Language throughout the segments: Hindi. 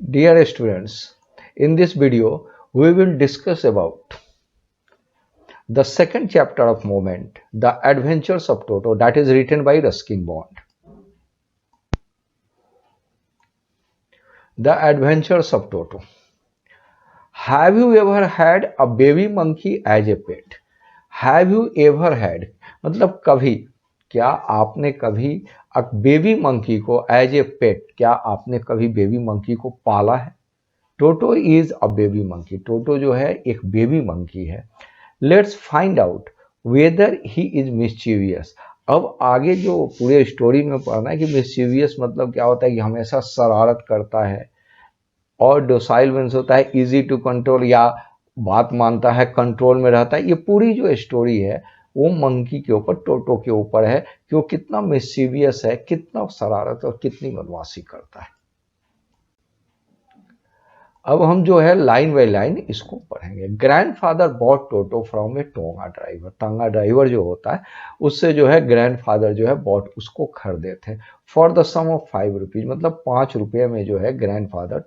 Dear students, in this video we will discuss about the second chapter of Moment, The Adventures of Toto, that is written by Ruskin Bond. The Adventures of Toto. Have you ever had a baby monkey as a pet? Have you ever had मतलब कभी, क्या आपने कभी एक बेबी मंकी को एज ए पेट, क्या आपने कभी बेबी मंकी को पाला है? टोटो इज अ बेबी मंकी। टोटो जो है एक बेबी मंकी है। Let's find out whether he is mischievous. अब आगे जो पूरे स्टोरी में पढ़ना है कि मिस्चीवियस मतलब क्या होता है कि हमेशा शरारत करता है, और डोसाइल मीन्स होता है इजी टू कंट्रोल, या बात मानता है, कंट्रोल में रहता है। ये पूरी जो स्टोरी है वो मंकी के ऊपर, टोटो के ऊपर है कि वो कितना मिस्चीवियस है, कितना शरारत और कितनी बदमाशी करता है। अब हम जो है लाइन बाय लाइन इसको पढ़ेंगे। Grandfather bought Toto from a tonga driver. Tonga driver जो होता है उससे जो है ग्रैंडफादर जो है बॉट उसको खरीदे थे for the sum of 5 rupees, मतलब 5 रुपये में जो है ग्रैंडफादर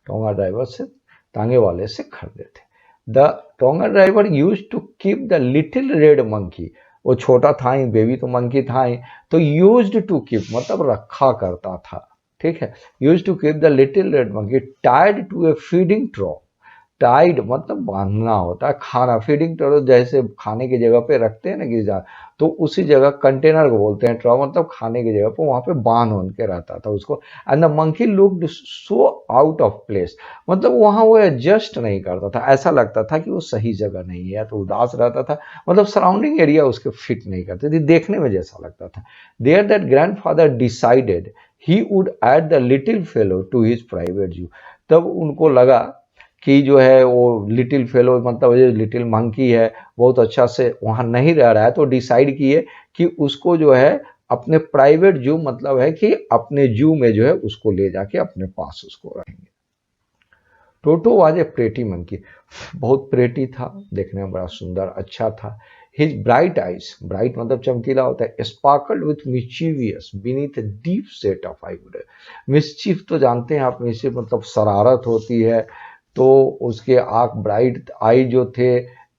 टोंगा ड्राइवर से, तांगे वाले से खरीदे थे। The tonga driver use to keep the little red monkey. वो छोटा था ही, बेबी तो मंकी था ही, तो यूज्ड टू कीप मतलब रखा करता था, ठीक है। Use to keep the little red monkey tied to a feeding trough. Tied मतलब बांधना होता है, खाना फीडिंग ट्रॉ जैसे खाने की जगह पे रखते हैं ना गिरजा, तो उसी जगह कंटेनर को बोलते हैं ट्रॉ, मतलब खाने की जगह पे वहां पे बांध के रहता था उसको। And the monkey looked so out of place, मतलब वहां वो एडजस्ट नहीं करता था, ऐसा लगता था कि वो सही जगह नहीं है, या तो उदास रहता था, मतलब सराउंडिंग एरिया उसके फिट नहीं करते थे, देखने में जैसा लगता था। There that grandfather decided he would add the little fellow to his private zoo. तब उनको लगा कि जो है वो लिटिल फेलो मतलब जो लिटिल मंकी है बहुत अच्छा से वहां नहीं रह रहा है, तो डिसाइड किए कि उसको जो है अपने प्राइवेट जू, मतलब है कि अपने जू में जो है उसको ले जाके अपने पास उसको रखेंगे। टोटो वाज ए प्रेटी मंकी। बहुत प्रेटी था, देखने में बड़ा सुंदर अच्छा था। हिज ब्राइट आइज, ब्राइट मतलब चमकीला होता है, sparkled with mischievous beneath a deep set of eyebrow. Mischief तो जानते हैं आप, मिस्चीफ मतलब शरारत होती है, तो उसके आंख ब्राइट आई जो थे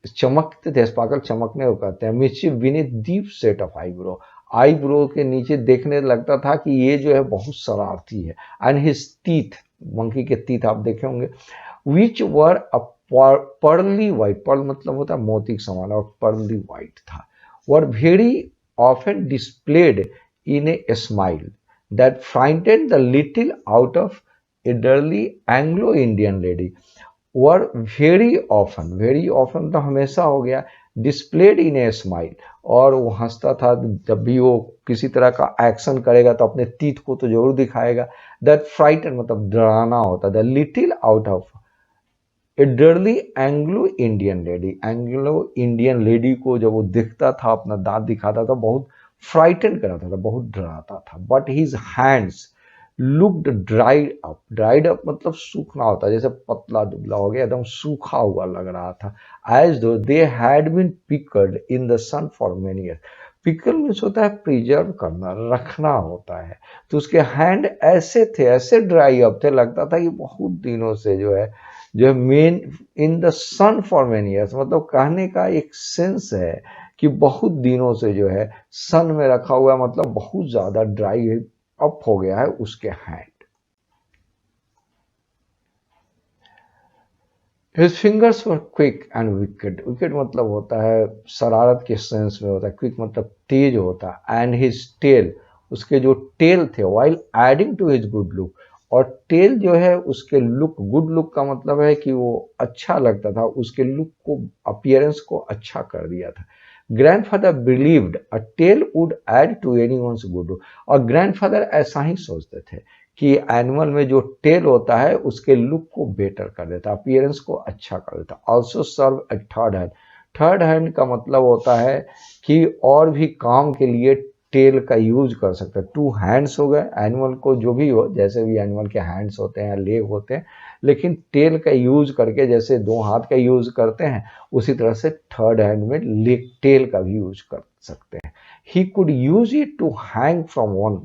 चमकते थे, स्पार्कल चमकने को कहते हैं। Mischief beneath deep set of eyebrow, eyebrow के नीचे देखने लगता था कि ये जो है बहुत शरारती है। एंड हिज टीथ, मंकी के टीथ आप देखे होंगे, विच वर अ पर्ली वाइट, पर्ल मतलब होता है मोती के समान, और पर्ली वाइट था। Were very often displayed in a smile that frightened the little out of elderly Anglo Indian lady. Were very often तो हमेशा हो गया, डिस्प्लेड इन ए स्माइल, और वो हंसता था जब भी वो किसी तरह का एक्शन करेगा तो अपने तीत को तो जरूर दिखाएगा। दैट फ्राइटन मतलब डराना होता, the little out of elderly Anglo Indian lady. Anglo Indian lady को जब वो दिखता था, अपना दांत दिखाता था, बहुत फ्राइटन कराता था, बहुत डराता था। But his hands looked dried up. Dried up मतलब सूखना होता है, जैसे पतला दुबला हो गया, एकदम सूखा हुआ लग रहा था। As though they had been pickled in the sun for many years. Pickle means होता है प्रिजर्व करना, रखना होता है। तो उसके हैंड ऐसे थे, ऐसे ड्राई अप थे, लगता था कि बहुत दिनों से जो है main in the sun for many years, मतलब कहने का एक सेंस है कि बहुत दिनों से जो है सन में रखा हुआ है, मतलब बहुत ज्यादा ड्राई अप हो गया है उसके hand. His fingers were quick and wicked. Wicked मतलब होता है शरारत के सेंस में होता है, क्विक मतलब तेज होता है। एंड हिज टेल, उसके जो टेल थे, while adding to his good look, और टेल जो है उसके लुक, गुड लुक का मतलब है कि वो अच्छा लगता था, उसके लुक को, अपीयरेंस को अच्छा कर दिया था। Grandfather believed a tail would add to anyone's good look, और ग्रैंडफादर ऐसा ही सोचते थे कि एनिमल में जो टेल होता है उसके लुक को बेटर कर देता, अपीयरेंस को अच्छा कर देता। ऑल्सो सर्व ए थर्ड हैंड। थर्ड हैंड का मतलब होता है कि और भी काम के लिए टेल का यूज कर सकते हैं। टू हैंड्स हो गए एनिमल को, जो भी हो, जैसे भी एनिमल के हैंड्स होते हैं, लेग होते हैं, लेकिन टेल का यूज करके जैसे 2 हाथ का यूज करते हैं, उसी तरह से थर्ड हैंड में लेग टेल का भी यूज कर सकते हैं। He could use it to hang from one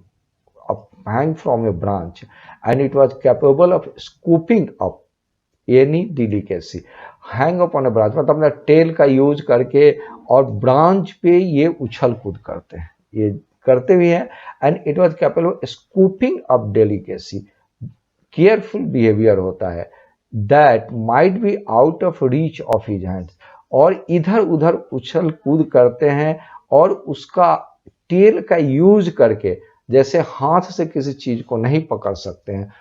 hang from a branch and it was capable of scooping up any delicacy. Hang up on a branch मतलब अपना टेल का यूज करके और ब्रांच पे ये उछल कूद करते हैं, ये करते भी हैं। And it was capable of scooping up delicacy, careful behaviour होता है, that might be out of reach of his hands, और इधर उधर उछल कूद करते हैं और उसका टेल का यूज करके, जैसे हाथ से किसी चीज को नहीं पकड़ सकते हैं,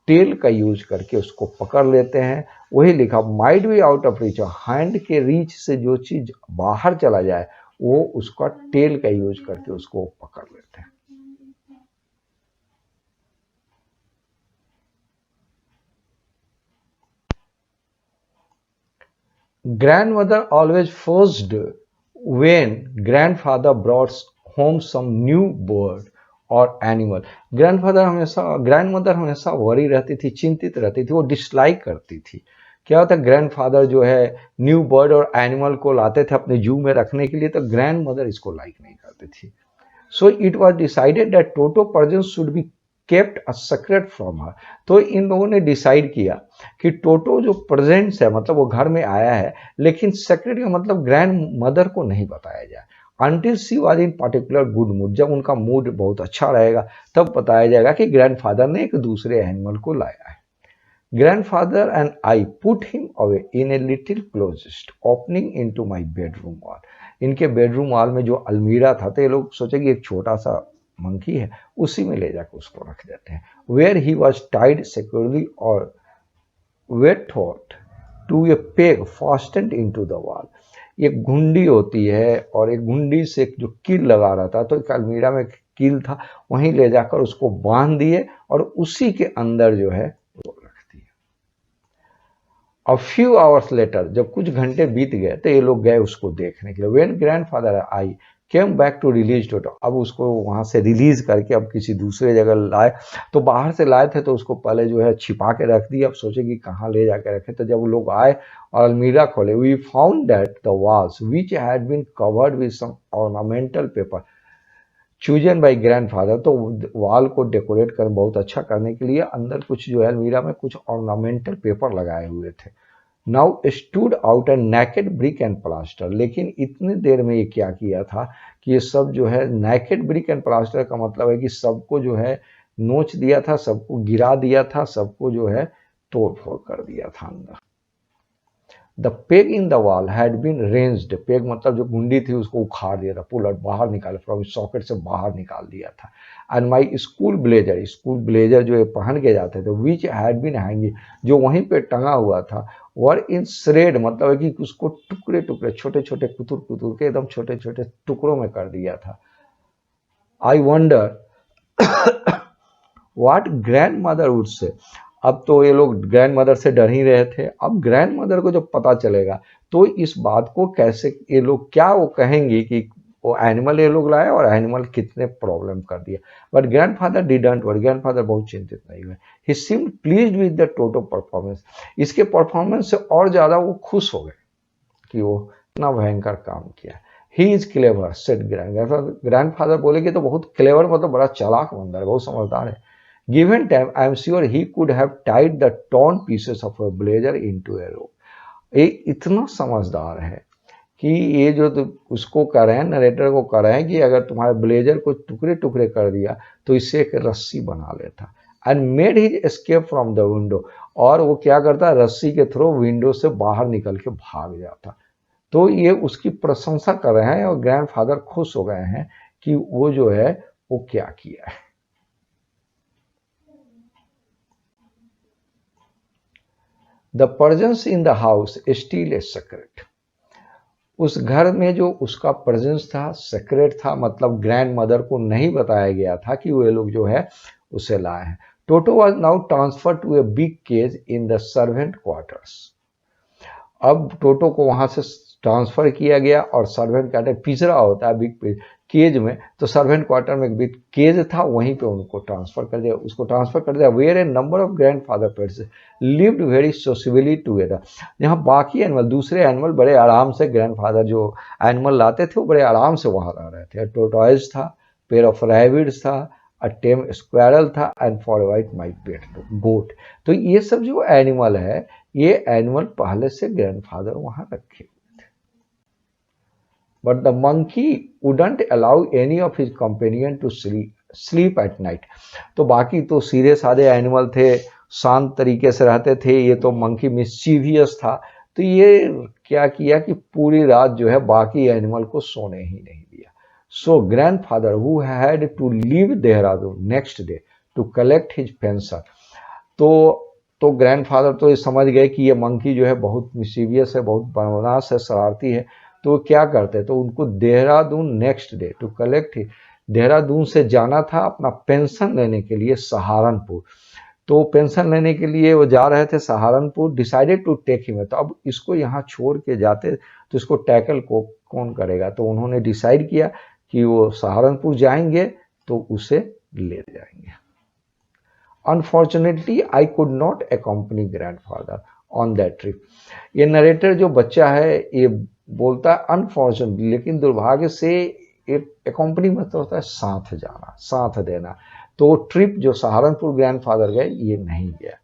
टेल का यूज करके उसको पकड़ लेते हैं। वही लिखा might be out of reach, hand के रीच से जो चीज बाहर चला जाए वो उसका टेल का यूज करके उसको पकड़ लेते हैं। Grandmother always fussed when grandfather brought home some new bird और एनिमल। ग्रैंडमदर हमेशा वरी रहती थी, चिंतित रहती थी, वो डिसलाइक करती थी। क्या होता है, ग्रैंडफादर जो है न्यू बर्ड और एनिमल को लाते थे अपने जू में रखने के लिए, तो ग्रैंडमदर इसको लाइक नहीं करती थी। So it was decided that Toto presence should be kept a secret from her. तो इन लोगों ने डिसाइड किया कि टोटो जो प्रेजेंट्स है, मतलब वो घर में आया है, लेकिन सीक्रेट का मतलब ग्रैंड मदर को नहीं बताया जाए। Until she was in particular good mood, जब उनका मूड बहुत अच्छा रहेगा तब बताया जाएगा कि ग्रैंडफादर ने एक दूसरे एनिमल को लाया है। Grandfather and I put him away in a little closest opening into my bedroom wall. इनके बेडरूम वॉल में जो अलमीरा था, तो ये लोग सोचे कि एक छोटा सा मंकी है, उसी में ले जाकर उसको रख देते हैं। Where he was tied securely और wait thought to a peg fastened into the wall. एक घुंडी होती है और एक घुंडी से एक जो कील लगा रहता, तो एक अलमीरा में कील था, वहीं ले जाकर उसको बांध दिए और उसी के अंदर जो है वो रख दिए। अ फ्यू आवर्स लेटर, जब कुछ घंटे बीत गए तो ये लोग गए उसको देखने के लिए। When grandfather I came back to release Toto, अब उसको वहां से रिलीज करके अब किसी दूसरे जगह लाए, तो बाहर से लाए थे तो उसको पहले जो है छिपा के रख दिया, अब सोचे कि कहाँ ले जाके रखे। तो जब वो लोग आए और अलमीरा खोले, we found that the walls which had been covered with some ornamental paper chosen by grandfather. तो वॉल को डेकोरेट कर बहुत अच्छा करने के लिए अंदर कुछ जो है अलमीरा में कुछ ऑर्नामेंटल पेपर लगाए हुए थे। Now stood out and naked brick and plaster, लेकिन इतनी देर में ये क्या किया था कि ये सब जो है नेकेड ब्रिक एंड प्लास्टर का मतलब है कि सबको जो है नोच दिया था, सबको गिरा दिया था, सबको जो है तोड़ फोड़ कर दिया था अंदर। The peg in the wall had been wrenched, peg मतलब जो गुंडी थी उसको उखाड़ दिया था, पुल आउट, बाहर निकाल, फ्रॉम सॉकेट से बाहर निकाल दिया था। एंड माई स्कूल ब्लेजर जो ये पहन के जाते थे, विच हैड बीन हैंगिंग, जो वहीं पे टंगा हुआ था, वर इन श्रेड मतलब है कि उसको टुकड़े टुकड़े छोटे छोटे कुतुर कुतुर के एकदम छोटे छोटे टुकड़ों में कर दिया था। I wonder what grand mother would say. अब तो ये लोग ग्रैंड मदर से डर ही रहे थे, अब ग्रैंड मदर को जब पता चलेगा तो इस बात को कैसे ये लोग क्या वो कहेंगे कि वो एनिमल ये लोग लाए और एनिमल कितने प्रॉब्लम कर दिया। But grandfather didn't worry, grandfather बहुत चिंतित नहीं हुए। He seemed pleased with the Toto performance, इसके परफॉर्मेंस से और ज्यादा वो खुश हो गए कि वो इतना भयंकर काम किया। He is clever said grandfather बोले कि तो बहुत क्लेवर मतलब बड़ा चालाक बंदा है, बहुत समझदार है। Given time, I am sure he could have tied the torn pieces of a blazer into a rope. ये इतना समझदार है कि ये जो तो उसको कर रहे हैं, नरेटर को कर रहे हैं कि अगर तुम्हारे ब्लेजर को टुकड़े टुकड़े कर दिया तो इससे एक रस्सी बना लेता। And made his escape from the window, और वो क्या करता, रस्सी के थ्रू विंडो से बाहर निकल के भाग जाता। तो ये उसकी प्रशंसा कर रहे हैं और ग्रैंडफादर खुश हो गए हैं कि वो जो है वो क्या किया है। The presence in the house still a secret, उस घर में जो उसका प्रेजेंस था सीक्रेट था, मतलब ग्रैंड मदर को नहीं बताया गया था कि वे लोग जो है उसे लाए हैं। Toto was now transfer to a big cage in the servant quarters, अब टोटो को वहां से ट्रांसफर किया गया और सर्वेंट क्वार्टर पिंजरा होता है बिग केज में, तो सर्वेंट क्वार्टर में एक बिग केज था, वहीं पे उनको ट्रांसफर कर दिया, उसको ट्रांसफर कर दिया। Where a number of grandfather pets lived very socially together, यहाँ बाकी एनिमल दूसरे एनिमल बड़े आराम से, ग्रैंडफादर जो एनिमल लाते थे वो बड़े आराम से वहां रह रहे थे। टोटॉयज था, पेयर ऑफ रैबिट्स था, अ टेम स्क्वायरल था एंड फॉर वाइट माई पेट गोट। तो ये सब जो एनिमल है, ये एनिमल पहले से ग्रैंडफादर वहां रखे। But the monkey wouldn't allow any of his companion to sleep at night. तो बाकी तो सीधे साधे एनिमल थे, शांत तरीके से रहते थे, ये तो मंकी मिस्चीवियस था। तो ये क्या किया कि पूरी रात जो है बाकी एनिमल को सोने ही नहीं दिया। So grandfather who had to leave Dehradun next day to collect his pension. तो ग्रैंडफादर तो ये समझ गए कि ये मंकी जो है बहुत मिसीवियस है, बहुत बदमाश है, शरारती है। तो वो क्या करते, तो उनको Dehradun next day to collect, Dehradun से जाना था अपना पेंशन लेने के लिए सहारनपुर। तो पेंशन लेने के लिए वो जा रहे थे Saharanpur, decided to take him. तो अब इसको यहाँ छोड़ के जाते तो इसको टैकल को कौन करेगा, तो उन्होंने डिसाइड किया कि वो सहारनपुर जाएंगे तो उसे ले जाएंगे। Unfortunately I could not accompany grandfather on that trip. ये नरेटर जो बच्चा है ये बोलता है अनफॉर्चुनेटली, लेकिन दुर्भाग्य से अकम्पनी मतलब होता है साथ जाना, साथ देना। तो ट्रिप जो सहारनपुर ग्रैंडफादर गए ये नहीं गया।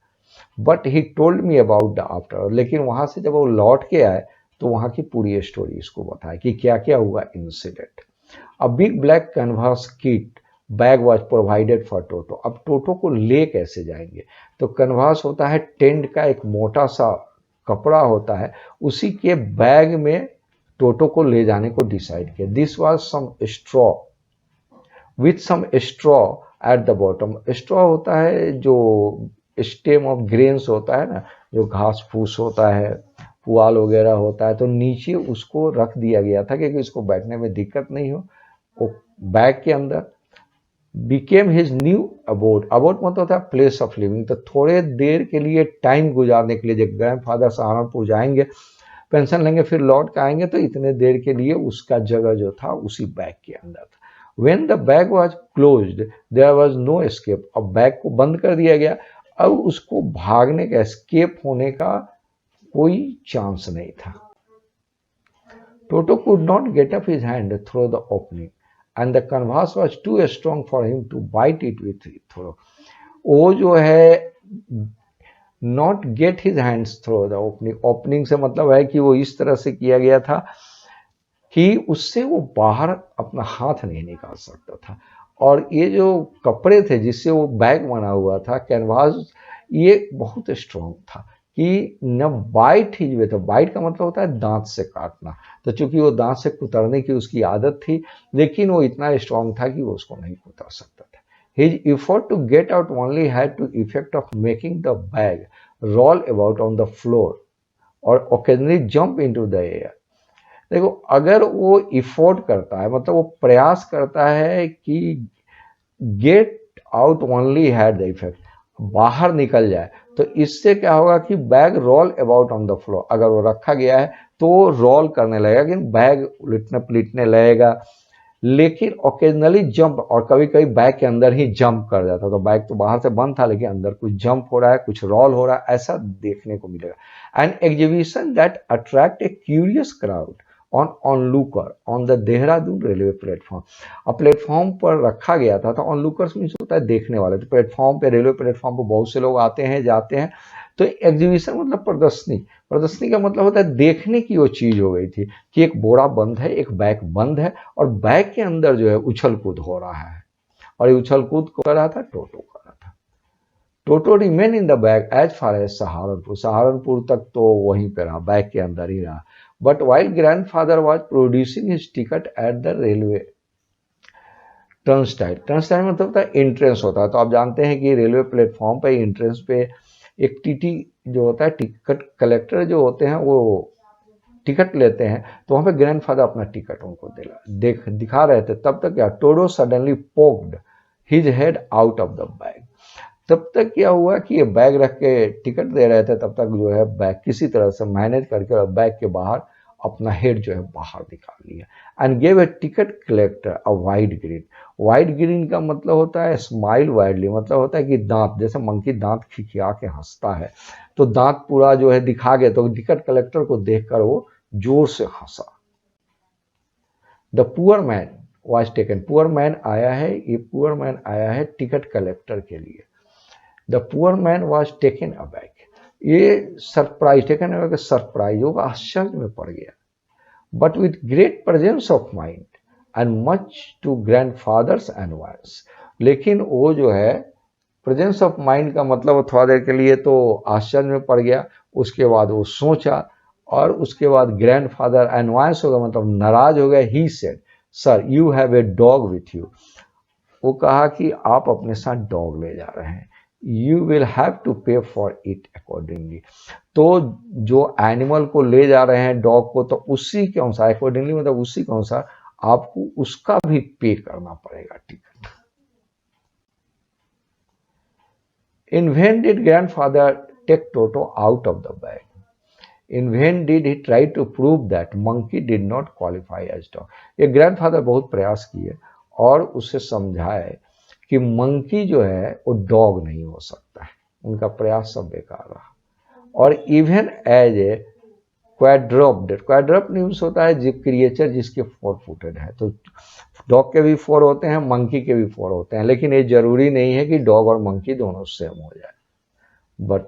But he told me about the after, लेकिन वहां से जब वो लौट के आए तो वहां की पूरी स्टोरी इसको बताया कि क्या क्या हुआ incident. A big black canvas kit bag was provided for Toto. अब टोटो को ले कैसे जाएंगे, तो कैनवास होता है टेंट का एक मोटा सा कपड़ा होता है, उसी के बैग में टोटो को ले जाने को डिसाइड किया। This was some straw with some straw at the bottom. Straw होता है जो स्टेम ऑफ ग्रेन्स होता है ना, जो घास फूस होता है, पुआल वगैरह होता है, तो नीचे उसको रख दिया गया था क्योंकि इसको बैठने में दिक्कत नहीं हो। वो बैग के अंदर became his new abode. Abode मतलब होता है प्लेस ऑफ लिविंग। तो थोड़े देर के लिए टाइम गुजारने के लिए जब ग्रैंडफादर सहारनपुर जाएंगे, पेंशन लेंगे, फिर लौट के आएंगे, तो इतने देर के लिए उसका जगह जो था उसी बैग के अंदर था। When the bag was closed, there was no escape. अब बैग को बंद कर दिया गया, अब उसको भागने का, एस्केप होने का कोई चांस नहीं था। Toto could not get up his hand through the opening, and the canvas was too strong for him to bite it with through. वो जो है not get his hands through the opening, opening से मतलब है कि वो इस तरह से किया गया था कि उससे वो बाहर अपना हाथ नहीं निकाल सकता था। और ये जो कपड़े थे जिससे वो बैग बना हुआ था, कैनवास, ये बहुत स्ट्रॉन्ग था कि न बाइट ही वे, तो बाइट का मतलब होता है दांत से काटना। तो चूंकि वो दांत से कुतरने की उसकी आदत थी, लेकिन वो इतना स्ट्रॉन्ग था कि वो उसको नहीं कुतर सकता था। His effort to get out only had to effect of making the bag roll about on the floor or occasionally jump into the air. देखो, अगर वो इफोर्ट करता है मतलब वो प्रयास करता है कि get out only had the effect, बाहर निकल जाए, तो इससे क्या होगा कि bag roll about on the floor. अगर वो रखा गया है तो रोल करने लगेगा, लेकिन बैग उलटने पलटने लगेगा। लेकिन ओकेजनली जंप, और कभी कभी बैग के अंदर ही जंप कर जाता। तो बैग तो बाहर से बंद था लेकिन अंदर कुछ जंप हो रहा है, कुछ रोल हो रहा है, ऐसा देखने को मिलेगा। An exhibition that attract A curious crowd on Lokur on the Dehradun railway platform. अब प्लेटफॉर्म पर रखा गया था, तो ऑन लूकर्स मीन्स होता है देखने वाले। तो प्लेटफॉर्म पे, रेलवे प्लेटफॉर्म पर बहुत से लोग आते हैं जाते हैं। तो एग्जीबिशन मतलब प्रदर्शनी, प्रदर्शनी का मतलब होता है देखने की वो चीज हो गई थी कि एक बोरा बंद है, एक बैग बंद है, और बैग के अंदर जो है उछल कूद हो रहा है। और ये उछल कूद को कर रहा था, टोटो कर रहा था। Toto remain in the bag as far as Saharanpur, Saharanpur तक तो वहीं पे रहा, बैग के अंदर ही रहा। But while grandfather was producing his ticket at the railway turnstile, turnstile मतलब होता है एंट्रेंस होता है। तो आप जानते हैं कि रेलवे प्लेटफॉर्म पे एंट्रेंस पे एक टीटी जो होता है, टिकट कलेक्टर जो होते हैं, वो टिकट लेते हैं। तो वहां पे ग्रैंडफादर अपना टिकट उनको दिखा रहे थे। तब तक क्या, to-do suddenly poked his head out of the bag. तब तक क्या हुआ कि ये बैग रख के टिकट दे रहे थे, तब तक जो है बैग किसी तरह से मैनेज करके और बैग के बाहर अपना हेड जो है बाहर निकाल लिया। And gave a ticket collector a wide green. Wide green का मतलब होता है स्माइल वाइडली, मतलब होता है कि दांत, जैसे मंकी दांत खिखिया के हंसता है, तो दांत पूरा जो है दिखा गया। तो टिकट कलेक्टर को देखकर वो जोर से हंसा। The poor man was taken, poor man आया है, ये पुअर मैन आया है टिकट कलेक्टर के लिए। The poor man was taken aback, ये सरप्राइज, टेकन अबैक सरप्राइज होगा, आश्चर्य में पड़ गया। But with great presence of mind and much to grandfather's advance, लेकिन वो जो है प्रेजेंस ऑफ माइंड का मतलब थोड़ा देर के लिए तो आश्चर्य में पड़ गया, उसके बाद वो सोचा, और उसके बाद ग्रैंडफादर एनवायंस होगा मतलब नाराज हो गए। He said sir you have a dog with you, वो कहा कि आप अपने साथ डॉग ले जा रहे हैं, यू विल हैव टू पे फॉर इट अकॉर्डिंगली। तो जो एनिमल को ले जा रहे हैं डॉग को, तो उसी के अनुसार अकॉर्डिंगली मतलब उसी के अनुसार आपको उसका भी पे करना पड़ेगा ticket. In vain did grandfather take Toto out of the bag. In vain did he try to prove that monkey did not qualify as dog. ये ग्रैंडफादर बहुत प्रयास किए और उसे समझाए कि मंकी जो है वो डॉग नहीं हो सकता है, उनका प्रयास सब बेकार रहा। और इवन एज ए क्वाड्रप्ड न्यूज होता है जो क्रिएचर जिसके 4 फुटेड है, तो डॉग के भी 4 होते हैं, मंकी के भी 4 होते हैं, लेकिन ये जरूरी नहीं है कि डॉग और मंकी दोनों सेम हो जाए। But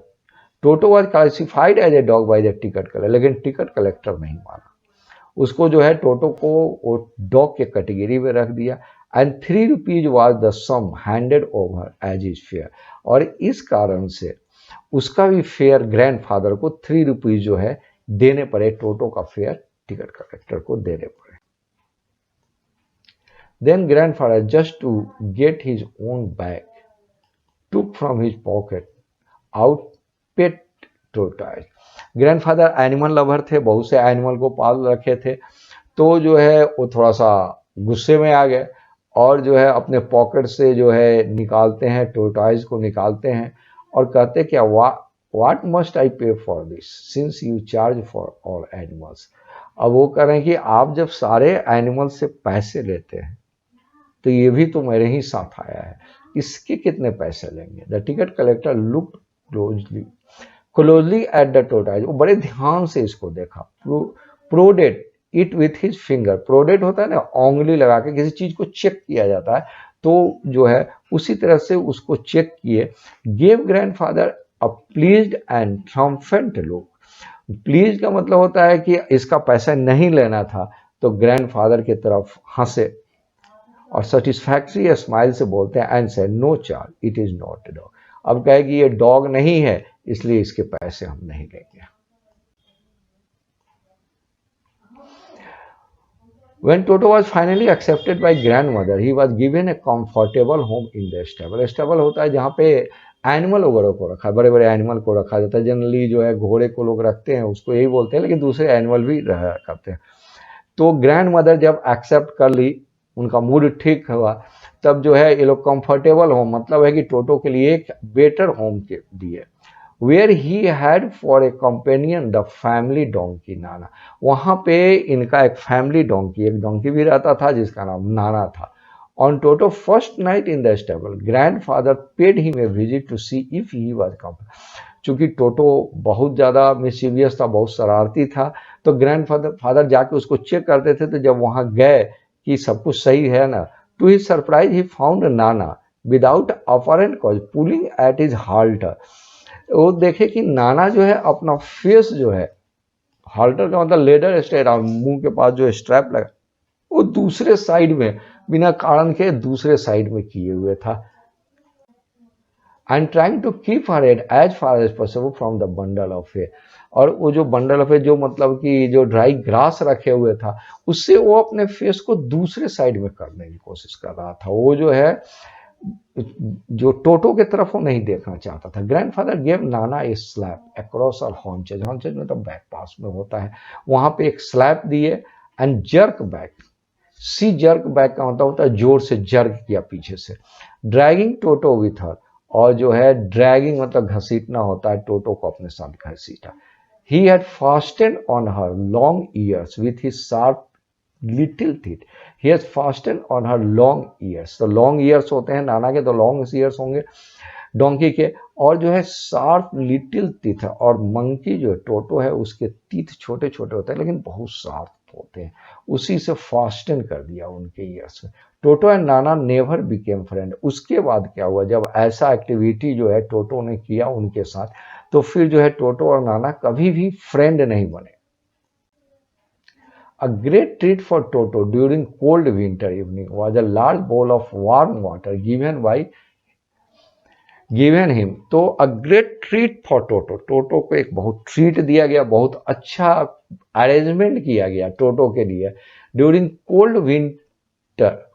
Toto was classified as a dog by the ticket collector, लेकिन टिकट कलेक्टर नहीं माना उसको, जो है टोटो को वो डॉग के कैटेगरी में रख दिया। And 3 rupees was the sum handed over as is fare, और इस कारण से उसका भी फेयर ग्रैंडफादर को 3 रुपीज जो है देने पड़े, टोटो का फेयर टिकट कलेक्टर को देने पड़े। Then grandfather, just to get his own bag, took from his pocket out pet tortoise. Grandfather animal lover थे, बहुत से एनिमल को पाल रखे थे, तो जो है वो थोड़ा सा गुस्से में आ गए और जो है अपने पॉकेट से जो है निकालते हैं, टोर्टॉइज को निकालते हैं और कहते क्या, व्हाट मस्ट आई पे for this since you charge for all animals. अब वो कह रहे हैं कि आप जब सारे एनिमल से पैसे लेते हैं तो ये भी तो मेरे ही साथ आया है, इसके कितने पैसे लेंगे। The ticket collector looked closely at the tortoise, वो बड़े ध्यान से इसको देखा। Prodded it with his finger, prodded होता है ना, उंगली लगा के किसी चीज को चेक किया जाता है, तो जो है उसी तरह से उसको चेक किए। Gave grandfather a pleased and triumphant look, please का मतलब होता है कि इसका पैसा नहीं लेना था, तो ग्रैंडफादर की तरफ हंसे और सेटिस्फैक्ट्री स्माइल से बोलते हैं and say no charge it is not dog. अब कहे कि ये डॉग नहीं है इसलिए इसके पैसे हम नहीं लेंगे। When Toto was finally accepted by grandmother, he was given a comfortable home in the stable. Stable होता है जहाँ पे एनिमल वगैरह को रखा, बड़े बड़े एनिमल को रखा जाता है। जनरली जो है घोड़े को लोग रखते हैं, उसको यही बोलते हैं, लेकिन दूसरे एनिमल भी करते हैं। तो ग्रैंड मदर जब एक्सेप्ट कर ली, उनका मूड ठीक हुआ, तब जो है ये लोग कंफर्टेबल होम, मतलब है कि टोटो के लिए एक बेटर होम के दिए। Where he had for a companion the family donkey Nana, वहां पे इनका एक फैमिली डोंकी, एक डोंकी भी रहता था जिसका नाम नाना था। On Toto first night in the stable, grandfather paid him a visit to see if he was comfortable. चूंकि टोटो बहुत ज़्यादा मिसीवियस था, बहुत शरारती था, तो ग्रैंडफादर जाके उसको चेक करते थे। तो जब वहाँ गए कि सब कुछ सही है ना, to his surprise he found Nana without apparent cause pulling at his halter. वो देखे कि नाना जो है अपना फेस जो है, हाल्टर का मतलब लेडर स्ट्रेट, मुंह के पास जो स्ट्रैप लगा वो दूसरे साइड में, बिना कारण के दूसरे साइड में किए हुए था। And trying to keep her head as far as possible from the bundle of hay, और वो जो बंडल ऑफ हे जो मतलब कि जो ड्राई ग्रास रखे हुए था, उससे वो अपने फेस को दूसरे साइड में करने की कोशिश कर रहा था। वो जो है जो टोटो के तरफ वो नहीं देखना चाहता था। ग्रैंडफादर गेव नाना ए स्लैप अक्रॉस और हॉन्चेज, हॉन्चेज मतलब बैक पास में होता है, वहां पे एक स्लैप दिए। And jerk back, see jerk back का मतलब होता है जोर से जर्क किया पीछे से। ड्रैगिंग टोटो विथ हर, और जो है ड्रैगिंग मतलब घसीटना होता है, टोटो को अपने साथ घसीटा। He had fastened on her long ears with his sharp little teeth. He has fastened on her long ears. तो long ears होते हैं नाना के, तो long ears होंगे डोंकी के, और जो है शार्प लिटिल टीथ, और मंकी जो टोटो है उसके टीथ छोटे छोटे होते हैं लेकिन बहुत शार्प होते हैं, उसी से फास्टन कर दिया उनके ईयर्स में। टोटो and Nana never became friend. उसके बाद क्या हुआ, जब ऐसा एक्टिविटी जो है टोटो ने किया उनके साथ, तो फिर जो है टोटो और नाना कभी भी फ्रेंड नहीं बने। A great treat for Toto during cold winter evening was a large bowl of warm water given him। तो a great treat for Toto, टोटो को एक बहुत ट्रीट दिया गया, बहुत अच्छा अरेंजमेंट किया गया टोटो के लिए during cold winter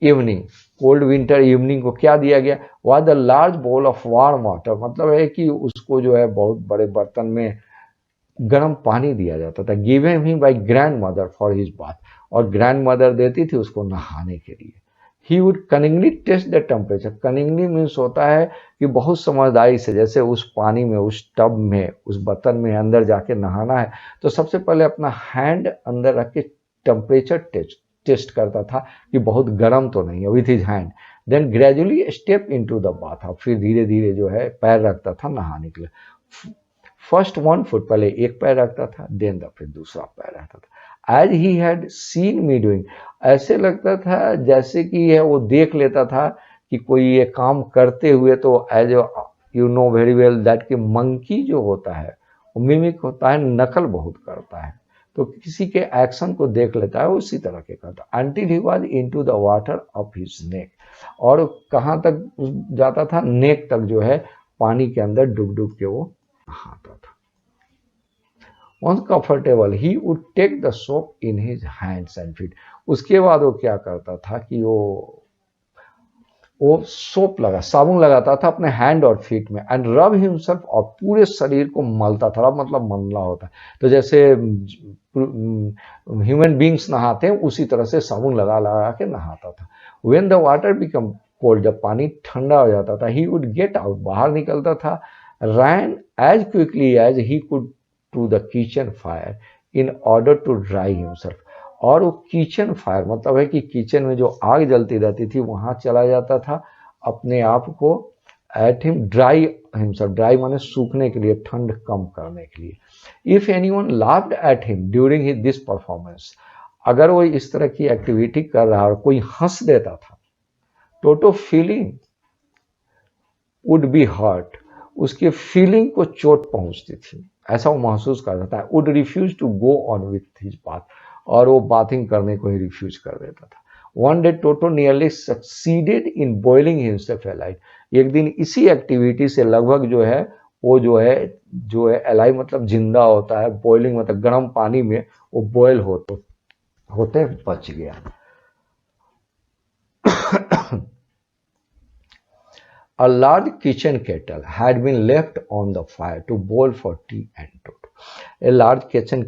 evening. Cold winter evening को क्या दिया गया, was the large bowl of warm water, मतलब है कि उसको जो है बहुत बड़े बर्तन में गर्म पानी दिया जाता था। Given he by grandmother for his bath, और ग्रैंड मदर देती थी उसको नहाने के लिए। He would cunningly test the temperature. Cunningly means होता है कि बहुत समझदारी से, जैसे उस पानी में, उस टब में, उस बर्तन में अंदर जाके नहाना है तो सबसे पहले अपना हैंड अंदर रख के टेम्परेचर टेस्ट करता था कि बहुत गर्म तो नहीं है, with his hand. Then gradually step into the bath, फिर धीरे धीरे जो है पैर रखता था नहाने के लिए। फर्स्ट 1 फुट, पहले एक पैर रखता था, देन फिर दूसरा पैर रखता था। As he had seen me doing, ऐसे लगता था जैसे कि यह वो देख लेता था कि कोई ये काम करते हुए। तो as you know very well that कि मंकी जो होता है वो मिमिक होता है, नकल बहुत करता है, तो किसी के एक्शन को देख लेता है उसी तरह के करता। Until he was into the water of his neck, और कहाँ तक जाता था, नेक तक जो है पानी के अंदर डूब डूब के वो नहाता था। Once comfortable, he would take the soap in his hands and feet। उसके बाद वो क्या करता था कि वो सोप साबुन लगाता था अपने हैंड और फीट में, एंड रब हिमसेल्फ, और पूरे शरीर को मलता था। रब मतलब मलना होता है, तो जैसे ह्यूमन बींग्स नहाते हैं उसी तरह से साबुन लगा लगा के नहाता था। When the water become cold, जब पानी ठंडा हो जाता था, ही वुड गेट आउट, बाहर निकलता था, ran as quickly as he could to the kitchen fire in order to dry himself. और वो किचन फायर मतलब है कि किचन में जो आग जलती रहती थी वहां चला जाता था अपने आप को at him dry himself, dry माने सूखने के लिए, ठंड कम करने के लिए। If anyone laughed at him during his this performance, अगर वो इस तरह की एक्टिविटी कर रहा और कोई हंस देता था, Toto feeling would be hurt, उसके फीलिंग को चोट पहुंचती थी, ऐसा वो महसूस करता था। Would refuse to go on with his bath, और वो बाथिंग करने को ही रिफ्यूज कर देता था। One day toto nearly succeeded in boiling himself alive, एक दिन इसी एक्टिविटी से लगभग जो है वो जो है अलाइव मतलब जिंदा होता है, बॉइलिंग मतलब गर्म पानी में वो बॉयल होते बच गया। A large kitchen kettle had been left on the fire to boil for tea and Toto। A large kitchen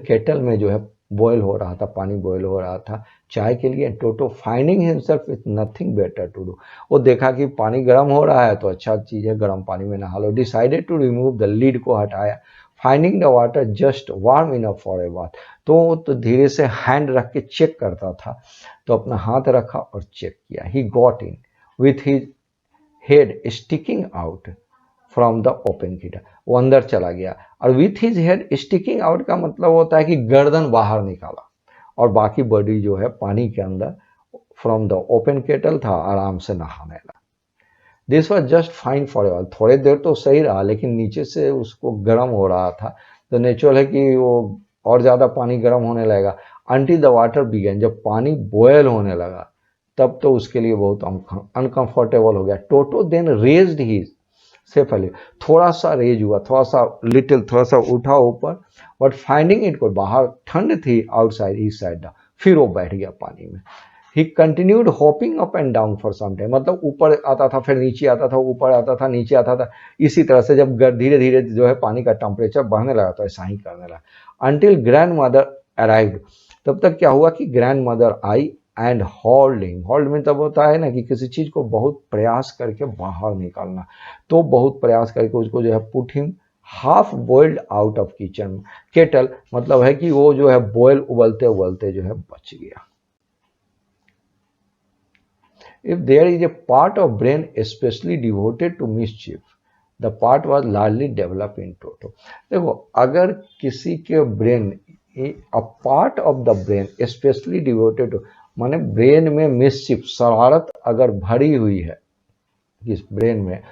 kettle में जो है बॉयल हो रहा था, पानी बॉयल हो रहा था चाय के लिए। Toto finding himself with nothing better to do, वो देखा कि पानी गर्म हो रहा है तो अच्छा चीज है, गर्म पानी में नहा लो। Decided to remove the lid को हटाया, finding the water just warm enough for a bath, तो धीरे से हैंड रख के चेक करता था, तो अपना हाथ रखा और चेक किया। He got in with his head sticking out from the open kettle, वो अंदर चला गया, और with his head sticking out का मतलब होता है कि गर्दन बाहर निकाला, और बाकी बॉडी जो है पानी के अंदर फ्रॉम द ओपन केटल था, आराम से नहाने लगा। This was just fine for all, थोड़ी देर तो सही रहा, लेकिन नीचे से उसको गर्म हो रहा था, तो नेचुरल है कि वो और ज्यादा पानी गर्म होने लगेगा। अंटिल द वाटर बिगेन, जब पानी बॉयल होने लगा तब तो उसके लिए बहुत अनकंफर्टेबल हो गया। टोटो देन रेज्ड हिज, से पहले थोड़ा सा रेज हुआ, थोड़ा सा उठा ऊपर, बट फाइंडिंग इट को, बाहर ठंड थी, आउटसाइड इस साइड, फिर वो बैठ गया पानी में। He continued hopping up and down for some time, मतलब ऊपर आता था फिर नीचे आता था, ऊपर आता था नीचे आता था, इसी तरह से जब धीरे धीरे जो है पानी का टेम्परेचर बढ़ने लगा तो ऐसा ही करने लगा। अंटिल ग्रैंड मदर अराइव्ड, तब तक क्या हुआ कि grand mother I and hold में तब होता है ना कि किसी चीज को बहुत प्रयास करके बाहर निकालना, तो बहुत प्रयास करके उसको जो है put him half boiled out of kitchen kettle, मतलब है कि वो जो है बॉयल उबलते उबलते जो है बच गया। If there is a part of brain especially devoted to mischief, the part was largely developed in Toto। देखो, अगर किसी के brain a part of the brain specially devoted to, माने ब्रेन में मिसचिफ शरारत अगर भरी हुई है इस ब्रेन में,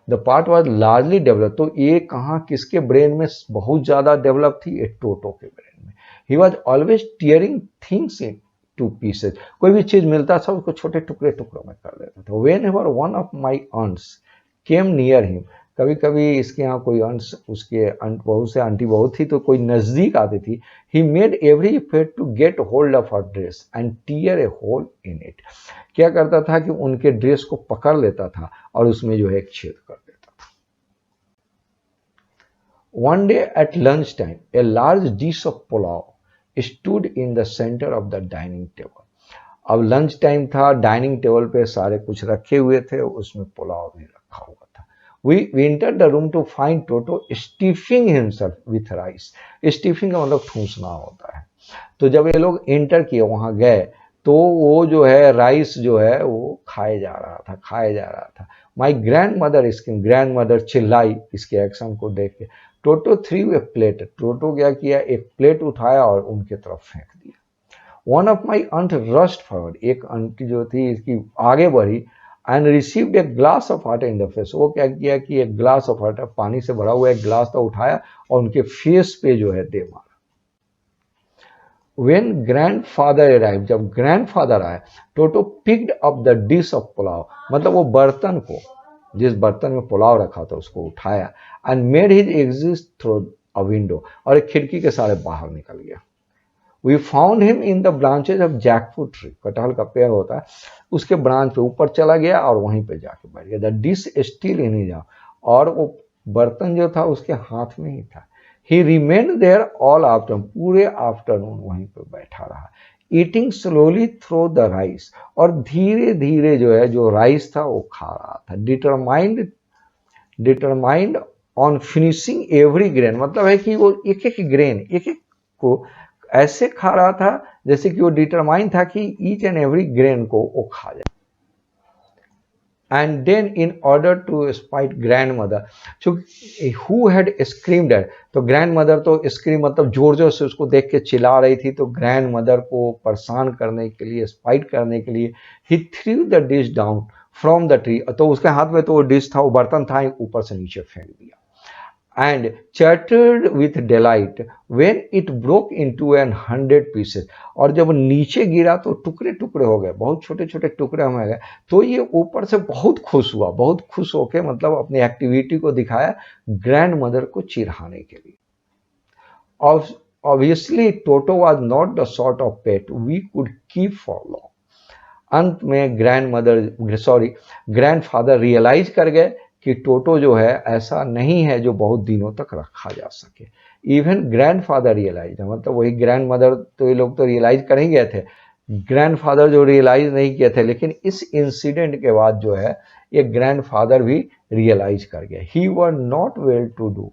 the part was largely develop, तो ये कहाँ किसके ब्रेन में बहुत ज्यादा डेवलप थी, ये टोटो के ब्रेन में। He was always tearing things in to pieces, कोई भी चीज मिलता था उसको छोटे टुकड़े टुकड़ों में कर देता था। Whenever one of my aunts came near him, कभी कभी इसके यहाँ कोई अंश, उसके बहू से आंटी बहू थी तो कोई नजदीक आती थी, he made every effort to get hold of her dress and tear a hole in it, क्या करता था कि उनके ड्रेस को पकड़ लेता था और उसमें जो है एक छेद कर देता था। One day at lunch time a large dish of pulao stood in the centre of the dining table, अब लंच टाइम था, डाइनिंग टेबल पे सारे कुछ रखे हुए थे, उसमें पुलाव भी रखा हुआ था। We entered the room to find Toto stuffing himself with rice. Stuffing का मतलब ठूंसना होता है। तो जब ये लोग एंटर किए, वहां गए, तो वो जो है राइस जो है वो खाया जा रहा था। माई ग्रैंड मदर, इसकी ग्रैंड मदर चिल्लाई इसके एक्शन को देख के। टोटो थ्री ए प्लेट, टोटो क्या किया, एक प्लेट उठाया और उनके तरफ फेंक दिया। One of my aunt rushed forward, एक आंटी जो थी इसकी आगे बढ़ी, and received a glass of water in the face, वो क्या किया कि एक ग्लास ऑफ वाटर, पानी से भरा हुआ एक ग्लास था, उठाया और उनके फेस पे जो है दे मारा। When grandfather arrived, जब ग्रैंडफादर आए, Toto picked up the dish of pulao, मतलब वो बर्तन को, जिस बर्तन में पुलाव रखा था उसको उठाया, and made his exit through a window, और एक खिड़की के सारे बाहर निकल गया। We found him in the branches of jackfruit tree, कटहल का पेड़ होता है, उसके ब्रांच पे ऊपर चला गया और वहीं पे जाके बैठ गया। The dish still in his hand, और वो बर्तन जो था उसके हाथ में ही था। He remained there all afternoon, पूरे आफ्टरनून वहीं पे बैठा रहा, eating slowly through the rice, और धीरे धीरे जो है जो राइस था वो खा रहा था। Determined on finishing every grain, मतलब है कि वो एक एक ग्रेन, एक एक को ऐसे खा रहा था जैसे कि वो डिटरमाइन था कि ईच एंड एवरी ग्रेन को वो खा जाए। And then in order to spite grandmother, who had screamed at, तो ग्रैंड मदर तो स्क्रीम मतलब जोर जोर से उसको देख के चिल्ला रही थी, तो ग्रैंड मदर को परेशान करने के लिए, स्पाइट करने के लिए, he threw the dish down from the tree, तो उसके हाथ में तो वो डिश था, वो बर्तन था, ऊपर से नीचे फेंक दिया। And chattered with delight when it broke into 100 pieces, और जब नीचे गिरा तो टुकड़े टुकड़े हो गए, बहुत छोटे छोटे टुकड़े हो गए, तो ये ऊपर से बहुत खुश हुआ, बहुत खुश होके मतलब अपनी एक्टिविटी को दिखाया ग्रैंड मदर को चिढ़ाने के लिए। Obviously Toto was not the sort of pet we could keep for long. अंत में ग्रैंडफादर रियलाइज कर गए कि टोटो जो है ऐसा नहीं है जो बहुत दिनों तक रखा जा सके। इवन ग्रैंडफादर रियलाइज, मतलब वही ग्रैंड मदर तो ये लोग तो रियलाइज कर ही गए थे, ग्रैंडफादर जो रियलाइज नहीं किए थे, लेकिन इस इंसिडेंट के बाद जो है ये ग्रैंडफादर भी रियलाइज कर गए। He were not well to do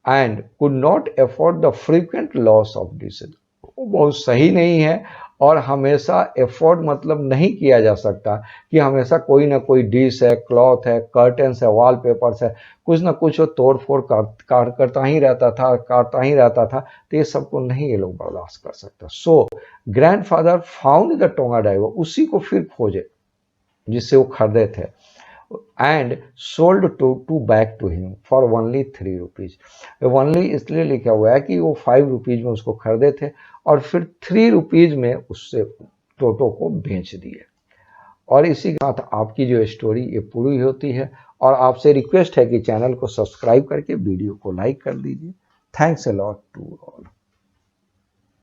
and could not afford the frequent loss of dishes, वो बहुत सही नहीं है और हमेशा एफोर्ड मतलब नहीं किया जा सकता कि हमेशा कोई ना कोई डिश है, क्लॉथ है, कर्टन्स है, वॉलपेपर्स है, कुछ ना कुछ तोड़ फोड़ करता ही रहता था, तो ये सबको नहीं ये लोग बर्दाश्त कर सकता। So grandfather found the tonga driver, उसी को फिर खोजे जिससे वो खरीदे थे, and sold to back to him for only 3 rupees. Only इसलिए लिखा हुआ है कि वो 5 रुपीज में उसको खरीदे थे और फिर 3 रुपीज में उससे टोटो को बेच दिए। और इसी के साथ आपकी जो स्टोरी ये पूरी होती है, और आपसे रिक्वेस्ट है कि चैनल को सब्सक्राइब करके वीडियो को लाइक कर दीजिए। Thanks a lot to.